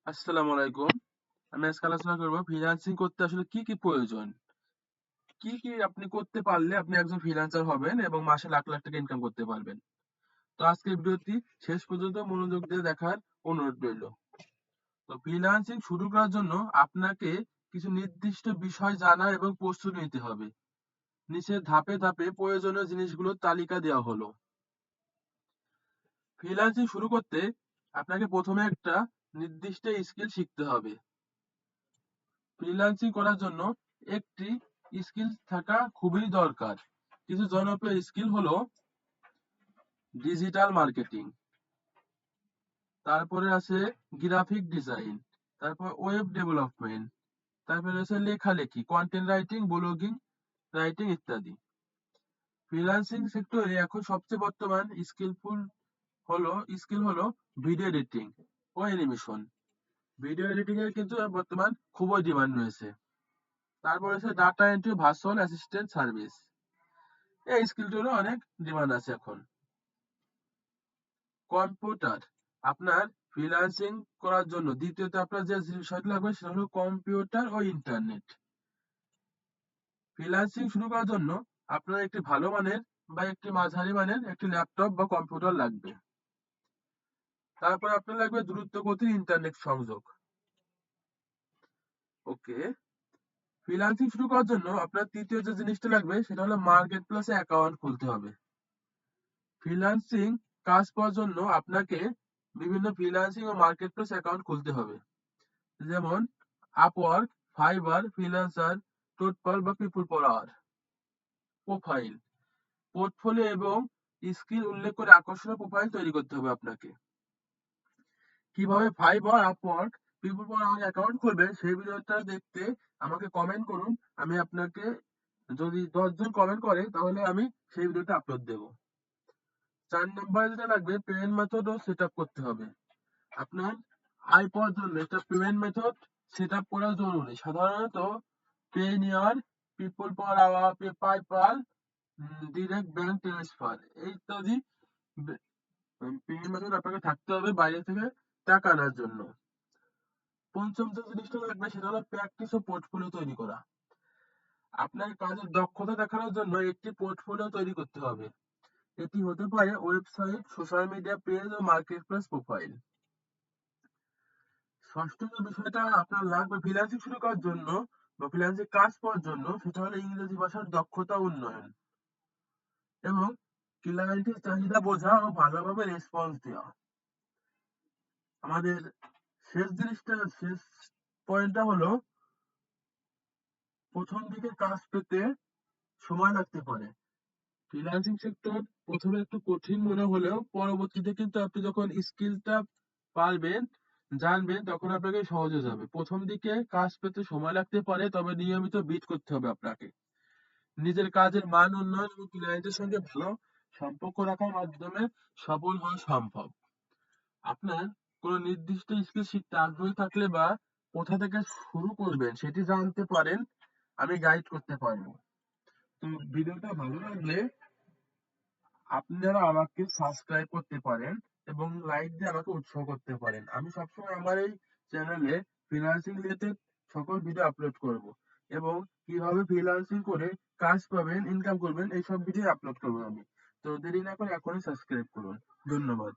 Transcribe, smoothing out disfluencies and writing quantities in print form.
আসসালামু আলাইকুম। আমি আজকে আলোচনা করব ফ্রিল্যান্সিং করতে আসলে কি, কি প্রয়োজন? কি, কি আপনি করতে পারলে আপনি একজন ফ্রিল্যান্সার হবেন এবং মাসে লাখ, লাখ টাকা ইনকাম করতে পারবেন। তো আজকের ভিডিওটি শেষ পর্যন্ত মনোযোগ দিয়ে দেখার অনুরোধ রইল। তো ফ্রিল্যান্সিং শুরু করার জন্য আপনাকে কিছু নির্দিষ্ট বিষয় জানা এবং প্রস্তুতি নিতে হবে। নিচে ধাপে, ধাপে প্রয়োজনীয় জিনিসগুলোর তালিকা দেওয়া হলো। ফ্রিল্যান্সিং শুরু করতে আপনাকে ১ম এ একটা নির্দিষ্ট স্কিল শিখতে হবে। ফ্রিল্যান্সিং করার জন্য একটি স্কিল থাকা খুবই দরকার। কিছু জনপ্রিয় স্কিল হলো ডিজিটাল মার্কেটিং, তারপরে আছে গ্রাফিক ডিজাইন, তারপর ওয়েব ডেভেলপমেন্ট, তারপরে আছে লেখালেখি, কন্টেন্ট রাইটিং, ব্লগিং রাইটিং ইত্যাদি। ফ্রিল্যান্সিং সেক্টরে এখন সবচেয়ে বর্তমান হলো স্কিল হলো ভিডিও এডিটিং ও অ্যানিমেশন। ভিডিও এডিটিং এর কিন্তু বর্তমান খুবই ডিমান্ড রয়েছে। তারপর আছে data entry, virtual assistant service. এই স্কিলটারও অনেক ডিমান্ড আছে এখন। কম্পিউটার, আপনার ফ্রিল্যান্সিং করার জন্য দ্বিতীয়ত আপনার যে বিষয়টা লাগবে সেটা হলো কম্পিউটার ও ইন্টারনেট। ফ্রিল্যান্সিং শুরু করার জন্য আপনার একটি ভালো মানের বা একটি মাঝারি মানের একটি ল্যাপটপ বা কম্পিউটার লাগবে। তারপর আপনার লাগবে দ্রুত গতির ইন্টারনেট সংযোগ। ওকে। ফ্রিল্যান্সিং শুরু করার জন্য আপনার তৃতীয় যে জিনিসটা লাগবে সেটা হলো মার্কেট প্লেসে অ্যাকাউন্ট খুলতে হবে। ফ্রিল্যান্সিং কাজ পাওয়ার জন্য আপনাকে বিভিন্ন ফ্রিল্যান্সিং ও মার্কেট প্লেস অ্যাকাউন্ট খুলতে হবে, যেমন আপওয়ার্ক, ফাইবার, ফ্রিল্যান্সার, টোটপাল বা পিপল পাওয়ার। প্রোফাইল, পোর্টফোলিও এবং স্কিল উল্লেখ করে আকর্ষণীয় প্রোফাইল তৈরি করতে হবে আপনাকে। কিভাবে ফাইবার, আপওয়ার্ক, পিপল পাওয়ার অ্যাকাউন্ট খুলবেন সেই ভিডিওটা দেখতে আমাকে কমেন্ট করুন। আমি আপনাকে, যদি ১০ জন কমেন্ট করে তাহলে আমি সেই ভিডিওটা আপলোড দেব। ৪ নম্বরে যেটা লাগবে পেমেন্ট মেথড ও সেটআপ করতে হবে। আপনার আয় পাওয়ার জন্য একটা পেমেন্ট মেথড সেটআপ করা জরুরি। সাধারণত পেনিয়ার, পিপল পাওয়ার, পেপাল, ডিরেক্ট ব্যাংক ট্রান্সফার এই ইত্যাদি পেমেন্ট মেথড আপনাকে থাকতে হবে বাইরে থেকে টাকা আনার জন্য। ৫ম যে জিনিসটা লাগবে সেটা হলো প্র্যাকটিস ও পোর্টফোলিও তৈরি করা। আপনার কাজের দক্ষতা দেখানোর জন্য একটি পোর্টফোলিও তৈরি করতে হবে। এটি হতে পারে ওয়েবসাইট, সোশ্যাল মিডিয়া পেজ ও মার্কেট প্লেস প্রোফাইল। ৬ষ্ঠ যে বিষয়টা আপনার লাগবে ফ্রিল্যান্সিং শুরু করার জন্য বা ফ্রিল্যান্সিং কাজ পাওয়ার জন্য সেটা হলো ইংরেজি ভাষার দক্ষতা উন্নয়ন এবং ক্লায়েন্টের চাহিদা বোঝা ও ভালোভাবে রেসপন্স দেওয়া। আমাদের শেষ পয়েন্টটা হলো ১ম দিকে কাজ পেতে সময় লাগতে পারে। ফ্রিল্যান্সিং সেক্টর ১ম এ একটু কঠিন মনে হলেও পরবর্তীতে কিন্তু আপনি যখন স্কিলটা পারবেন, জানবেন তখন আপনাকে সহজ হয়ে যাবে। ১ম দিকে কাজ পেতে সময় লাগতে পারে, তবে নিয়মিত বিট করতে হবে আপনাকে। নিজের কাজের মান উন্নয়ন এবং ক্লায়েন্টের সঙ্গে ভালো সম্পর্ক রাখার মাধ্যমে সফল হওয়া সম্ভব। আপনার কোনো নির্দিষ্ট স্কিল শিখতে আগ্রহী থাকলে বা কোথা থেকে শুরু করবেন সেটি জানতে পারেন, আমি গাইড করতে পারবো। তো ভিডিওটা ভালো লাগলে আপনারা আমাকে সাবস্ক্রাইব করতে পারেন এবং লাইক দিয়ে আমাকে উৎসাহ করতে পারেন। আমি সবসময় আমার এই চ্যানেলে ফ্রিল্যান্সিং রিলেটেড সকল ভিডিও আপলোড করব এবং কিভাবে ফ্রিল্যান্সিং করে কাজ পাবেন, ইনকাম করবেন এইসব ভিডিও আপলোড করবো আমি। তো দেরি না করে এখনই সাবস্ক্রাইব করুন। ধন্যবাদ।